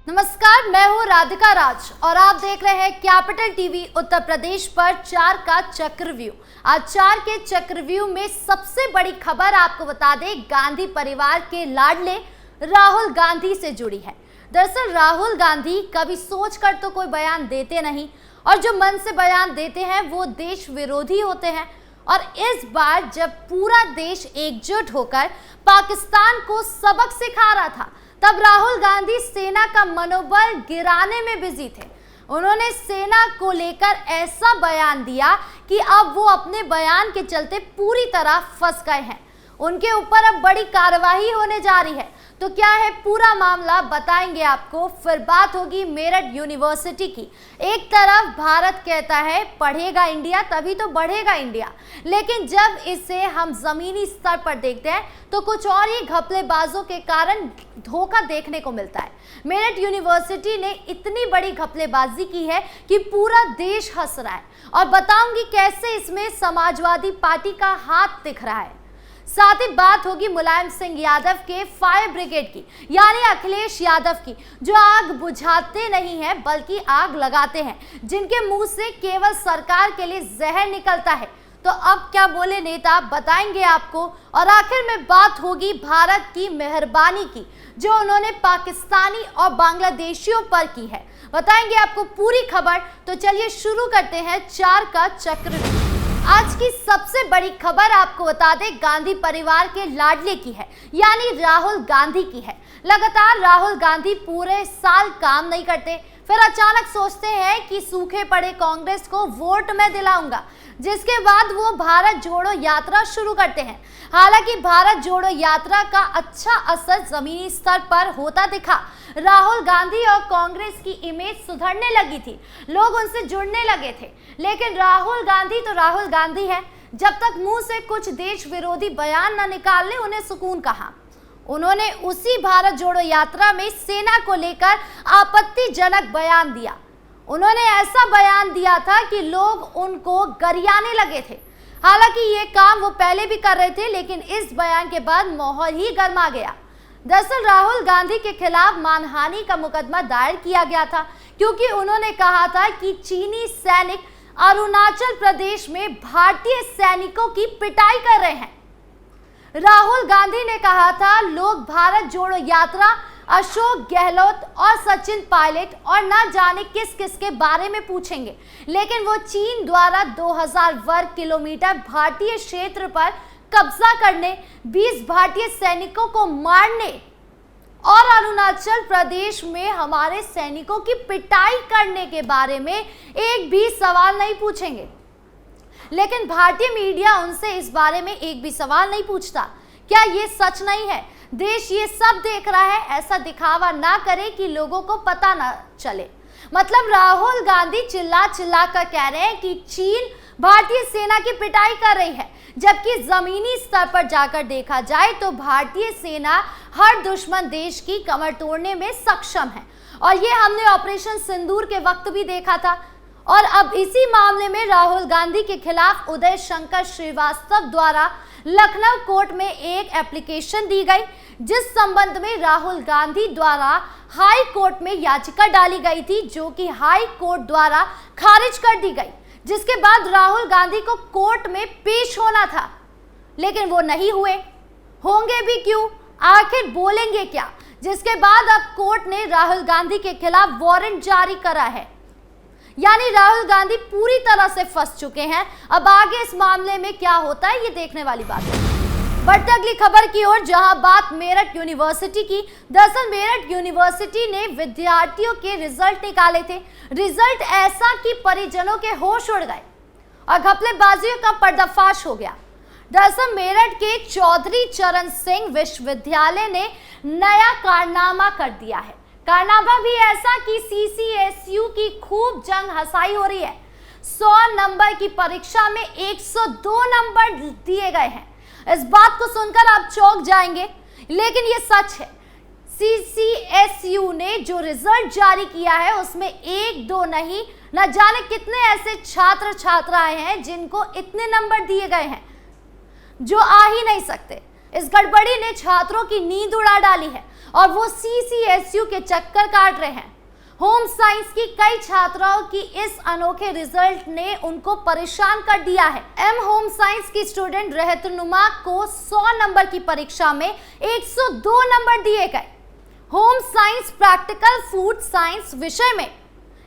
नमस्कार, मैं हूं राधिका राज और आप देख रहे हैं कैपिटल टीवी उत्तर प्रदेश पर 4 का चक्रव्यूह। आज 4 के चक्रव्यूह में सबसे बड़ी खबर आपको बता दें, गांधी परिवार के लाडले राहुल गांधी से जुड़ी है। दरअसल राहुल गांधी कभी सोचकर तो कोई बयान देते नहीं और जो मन से बयान देते हैं वो देश विरोधी होते हैं। और इस बार जब पूरा देश एकजुट होकर पाकिस्तान को सबक सिखा रहा था, तब राहुल गांधी सेना का मनोबल गिराने में बिजी थे। उन्होंने सेना को लेकर ऐसा बयान दिया कि अब वो अपने बयान के चलते पूरी तरह फंस गए हैं। उनके ऊपर अब बड़ी कार्रवाई होने जा रही है। तो क्या है पूरा मामला, बताएंगे आपको। फिर बात होगी मेरठ यूनिवर्सिटी की। एक तरफ भारत कहता है पढ़ेगा इंडिया तभी तो बढ़ेगा इंडिया, लेकिन जब इसे हम जमीनी स्तर पर देखते हैं तो कुछ और ही घपलेबाजों के कारण धोखा देखने को मिलता है। मेरठ यूनिवर्सिटी ने इतनी बड़ी घपलेबाजी की है कि पूरा देश हंस रहा है और बताऊंगी कैसे इसमें समाजवादी पार्टी का हाथ दिख रहा है। साथ ही बात होगी मुलायम सिंह यादव के फायर ब्रिगेड की, यानी अखिलेश यादव की, जो आग बुझाते नहीं हैं बल्कि आग लगाते हैं, जिनके मुंह से केवल सरकार के लिए जहर निकलता है। तो अब क्या बोले नेता, बताएंगे आपको। और आखिर में बात होगी भारत की मेहरबानी की, जो उन्होंने पाकिस्तानी और बांग्लादेशियों पर की है। बताएंगे आपको पूरी खबर। तो चलिए शुरू करते हैं 4 का चक्रव्यूह। आज की सबसे बड़ी खबर आपको बता दें, गांधी परिवार के लाडले की है, यानी राहुल गांधी की है। लगातार राहुल गांधी पूरे साल काम नहीं करते, फिर अचानक सोचते हैं कि सूखे पड़े कांग्रेस को वोट मैं दिलाऊंगा, जिसके बाद वो भारत जोड़ो यात्रा शुरू करते हैं। हालांकि भारत जोड़ो यात्रा का अच्छा असर जमीनी स्तर पर होता दिखा। राहुल गांधी और कांग्रेस की इमेज सुधरने लगी थी, लोग उनसे जुड़ने लगे थे। लेकिन राहुल गांधी तो राहुल गांधी है, जब तक मुंह से कुछ देश विरोधी बयान न निकाल ले उन्हें सुकून कहाँ। उन्होंने उसी भारत जोड़ो यात्रा में सेना को लेकर आपत्तिजनक बयान दिया। उन्होंने ऐसा बयान दिया था कि लोग उनको गरियाने लगे थे। हालांकि ये काम वो पहले भी कर रहे थे, लेकिन इस बयान के बाद माहौल ही गर्मा गया। दरअसल राहुल गांधी के खिलाफ मानहानि का मुकदमा दायर किया गया था, क्योंकि उन्होंने कहा था कि चीनी सैनिक अरुणाचल प्रदेश में भारतीय सैनिकों की पिटाई कर रहे हैं। राहुल गांधी ने कहा था लोग भारत जोड़ो यात्रा अशोक गहलोत और सचिन पायलट और ना जाने किस किस के बारे में पूछेंगे, लेकिन वो चीन द्वारा 2000 वर्ग किलोमीटर भारतीय क्षेत्र पर कब्जा करने, 20 भारतीय सैनिकों को मारने और अरुणाचल प्रदेश में हमारे सैनिकों की पिटाई करने के बारे में एक भी सवाल नहीं पूछेंगे। लेकिन भारतीय मीडिया उनसे इस बारे में एक भी सवाल नहीं पूछता। क्या ये सच नहीं है? देश ये सब देख रहा है, ऐसा दिखावा ना करे कि लोगों को पता ना चले। मतलब राहुल गांधी चिल्ला चिल्ला कर कह रहे हैं कि चीन भारतीय सेना की पिटाई कर रही है, जबकि जमीनी स्तर पर जाकर देखा जाए तो भारतीय सेना हर दुश्मन देश की कमर तोड़ने में सक्षम है। और ये हमने ऑपरेशन सिंदूर के वक्त भी देखा था। और अब इसी मामले में राहुल गांधी के खिलाफ उदय शंकर श्रीवास्तव द्वारा लखनऊ कोर्ट में एक एप्लीकेशन दी गई, जिस संबंध में राहुल गांधी द्वारा हाई कोर्ट में याचिका डाली गई थी, जो कि हाई कोर्ट द्वारा खारिज कर दी गई। जिसके बाद राहुल गांधी को कोर्ट में पेश होना था, लेकिन वो नहीं हुए। होंगे भी क्यों, आखिर बोलेंगे क्या? जिसके बाद अब कोर्ट ने राहुल गांधी के खिलाफ वारंट जारी करा है, यानी राहुल गांधी पूरी तरह से फंस चुके हैं। अब आगे इस मामले में क्या होता है ये देखने वाली बात है। बढ़ते अगली खबर की ओर, जहां बात मेरठ यूनिवर्सिटी की। दरअसल मेरठ यूनिवर्सिटी ने विद्यार्थियों के रिजल्ट निकाले थे। रिजल्ट ऐसा कि परिजनों के होश उड़ गए और घपलेबाजियों का पर्दाफाश हो गया। दरअसल मेरठ के चौधरी चरण सिंह विश्वविद्यालय ने नया कारनामा कर दिया है। कारनामा भी ऐसा कि CCSU की खूब जंग हसाई हो रही है। 100 नंबर की परीक्षा में 102 नंबर दिए गए हैं। इस बात को सुनकर आप चौंक जाएंगे, लेकिन ये सच है। CCSU ने जो रिजल्ट जारी किया है उसमें 1-2 नहीं, न जाने कितने ऐसे छात्र छात्राएं हैं जिनको इतने नंबर दिए गए हैं जो आ ही नहीं सकते। इस गड़बड़ी ने छात्रों की नींद उड़ा डाली है और वो CCSU के चक्कर काट रहे हैं। होम साइंस की कई छात्राओं की इस अनोखे रिजल्ट ने उनको परेशान कर दिया है। होम साइंस की स्टूडेंट रहतुनुमा को 100 नंबर की परीक्षा में 102 नंबर दिए गए। Home science practical food science विषय में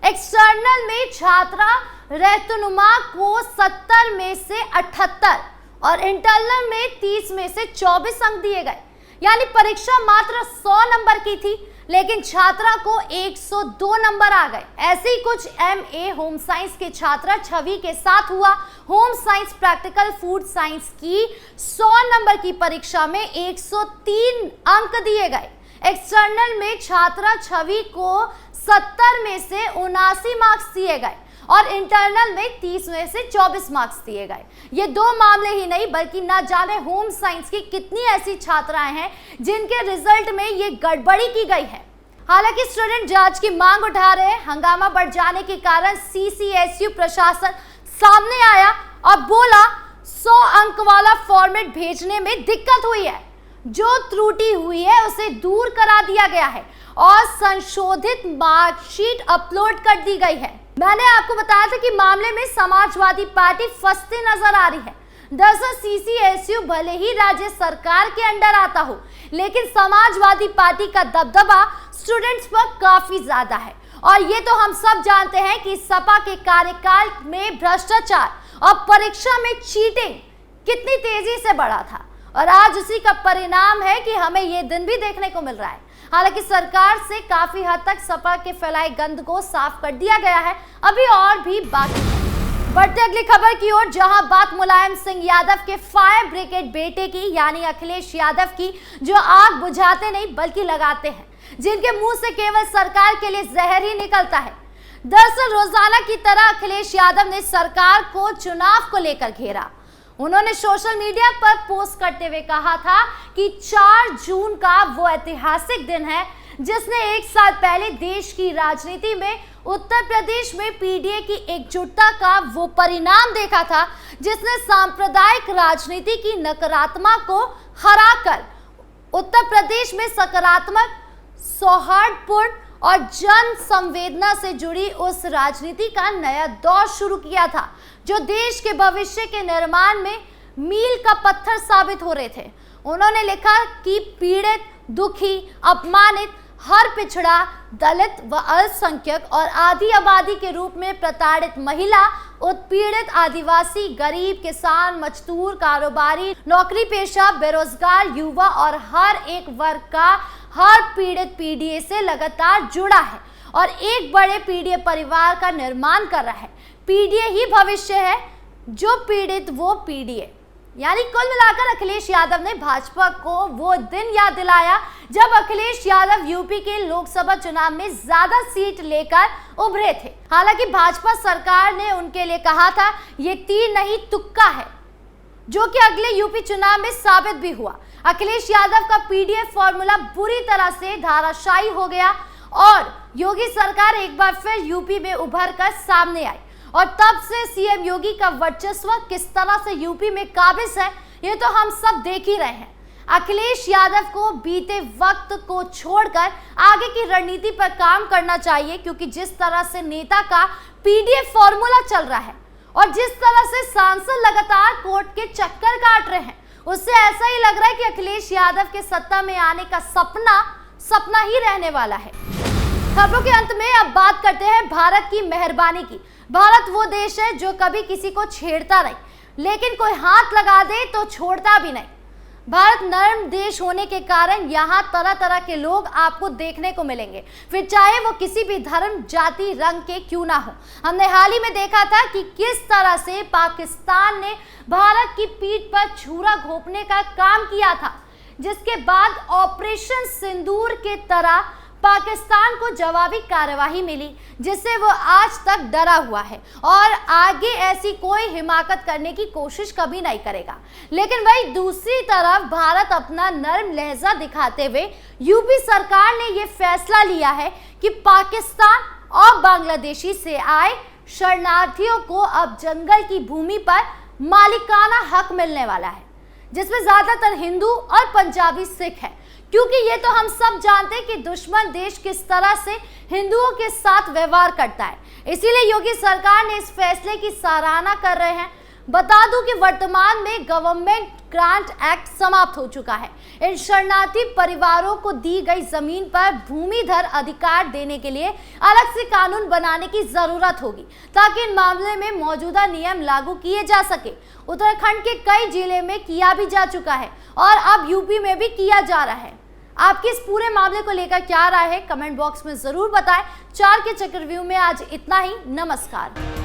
एक्सटर्नल में छात्रा रहतुनुमा को 70 में से 78 और इंटरनल में 30 में से 24 अंक दिए गए। यानी परीक्षा मात्र 100 नंबर की थी, लेकिन छात्रा को 102 नंबर आ गए। ऐसे ही कुछ MA होम साइंस के छात्रा छवि के साथ हुआ। Home science practical food science की 100 नंबर की परीक्षा में 103 अंक दिए गए। एक्सटर्नल में छात्रा छवि को 70 में से 79 मार्क्स दिए गए और इंटरनल में 30 में से 24 मार्क्स दिए गए। ये दो मामले ही नहीं बल्कि ना जाने होम साइंस की कितनी ऐसी छात्राएं हैं जिनके रिजल्ट में ये गड़बड़ी की गई है। हालांकि स्टूडेंट जांच की मांग उठा रहे हैं। हंगामा बढ़ जाने के कारण CCSU प्रशासन सामने आया और बोला 100 अंक वाला फॉर्मेट भेजने में दिक्कत हुई है, जो त्रुटि हुई है उसे दूर करा दिया गया है और संशोधित मार्कशीट अपलोड कर दी गई है। मैंने आपको बताया था कि मामले में समाजवादी पार्टी फंसती नजर आ रही है। दरअसल CCSU भले ही राज्य सरकार के अंडर आता हो, लेकिन समाजवादी पार्टी का दबदबा स्टूडेंट्स पर काफी ज्यादा है और ये तो हम सब जानते हैं कि सपा के कार्यकाल में भ्रष्टाचार और परीक्षा में चीटिंग कितनी तेजी से बढ़ा था और आज उसी का परिणाम है कि हमें ये दिन भी देखने को मिल रहा है। हालांकि सरकार से काफी हद तक सपा के फैलाए गंद को साफ कर दिया गया है, अभी और भी बाकी है। बढ़ते अगली खबर की ओर, जहां बात मुलायम सिंह यादव के फायर ब्रिगेड बेटे की यानी अखिलेश यादव की, जो आग बुझाते नहीं बल्कि लगाते हैं, जिनके मुंह से केवल सरकार के लिए जहर ही निकलता है। दरअसल रोजाना की तरह अखिलेश यादव ने सरकार को चुनाव को लेकर घेरा। उन्होंने सोशल मीडिया पर पोस्ट करते हुए कहा था कि 4 जून का वो ऐतिहासिक दिन है जिसने 1 साल पहले देश की राजनीति में उत्तर प्रदेश में PDA की एकजुटता का वो परिणाम देखा था, जिसने सांप्रदायिक राजनीति की नकारात्मकता को हराकर उत्तर प्रदेश में सकारात्मक, सौहार्दपूर्ण और जन संवेदना से जुड़ी उस राजनीति का नया दौर शुरू किया था, जो देश के भविष्य के निर्माण में मील का पत्थर साबित हो रहे थे। उन्होंने लिखा कि पीड़ित, दुखी, अपमानित, हर पिछड़ा, दलित व अल्पसंख्यक और आधी आबादी के रूप में प्रताड़ित महिला, उत्पीड़ित आदिवासी, गरीब, किसान, मजदूर, कारोबारी, नौकरी पेशा, बेरोजगार, युवा और हर एक वर्ग का हर पीड़ित PDA से लगातार जुड़ा है और एक बड़े PDA परिवार का निर्माण कर रहा है। PDA ही भविष्य है, जो पीड़ित वो PDA। यानी कुल मिलाकर अखिलेश यादव ने भाजपा को वो दिन याद दिलाया जब अखिलेश यादव यूपी के लोकसभा चुनाव में ज्यादा सीट लेकर उभरे थे। हालांकि भाजपा सरकार ने उनके लिए कहा था ये तीर नहीं तुक्का है, जो कि अगले यूपी चुनाव में साबित भी हुआ। अखिलेश यादव का PDA फॉर्मूला बुरी तरह से धाराशायी हो गया और योगी सरकार एक बार फिर यूपी में उभर कर सामने आई और तब से CM योगी का वर्चस्व किस तरह से यूपी में काबिज है, ये तो हम सब देख ही रहे हैं। अखिलेश यादव को बीते वक्त को छोड़कर आगे की रणनीति पर काम करना चाहिए, क्योंकि जिस तरह से नेता का PDA फॉर्मूला चल रहा है और जिस तरह से सांसद लगातार कोर्ट के चक्कर काट रहे हैं, उससे ऐसा ही लग रहा है कि अखिलेश यादव के सत्ता में आने का सपना ही रहने वाला है। खबरों के अंत में अब बात करते हैं भारत की मेहरबानी की। भारत वो देश है जो कभी किसी को छेड़ता नहीं, लेकिन कोई हाथ लगा दे तो छोड़ता भी नहीं। भारत नर्म देश होने के कारण यहाँ तरह तरह के लोग आपको देखने को मिलेंगे, फिर चाहे वो किसी भी धर्म, जाति, रंग के क्यों ना हो। हमने हाल ही में देखा था कि किस तरह से पाकिस्तान ने भारत की पीठ पर छुरा घोंपने का काम किया था, जिसके बाद ऑपरेशन सिंदूर के तरह पाकिस्तान को जवाबी कार्यवाही मिली, जिससे वो आज तक डरा हुआ है और आगे ऐसी कोई हिमाकत करने की कोशिश कभी नहीं करेगा। लेकिन वही दूसरी तरफ भारत अपना नरम लहजा दिखाते हुए यूपी सरकार ने ये फैसला लिया है कि पाकिस्तान और बांग्लादेशी से आए शरणार्थियों को अब जंगल की भूमि पर मालिकाना हक मिलने वाला है। जिसमें ज्यादातर हिंदू और पंजाबी सिख है, क्योंकि ये तो हम सब जानते हैं कि दुश्मन देश किस तरह से हिंदुओं के साथ व्यवहार करता है। इसीलिए योगी सरकार ने इस फैसले की सराहना कर रहे हैं। बता दूं कि वर्तमान में गवर्नमेंट ग्रांट एक्ट समाप्त हो चुका है। इन शरणार्थी परिवारों को दी गई जमीन पर भूमिधर अधिकार देने के लिए अलग से कानून बनाने की जरूरत होगी, ताकि इन मामले में मौजूदा नियम लागू किए जा सके। उत्तराखंड के कई जिले में किया भी जा चुका है और अब यूपी में भी किया जा रहा है। आपकी इस पूरे मामले को लेकर क्या राय है, कमेंट बॉक्स में जरूर बताएं। 4 के चक्रव्यूह में आज इतना ही। नमस्कार।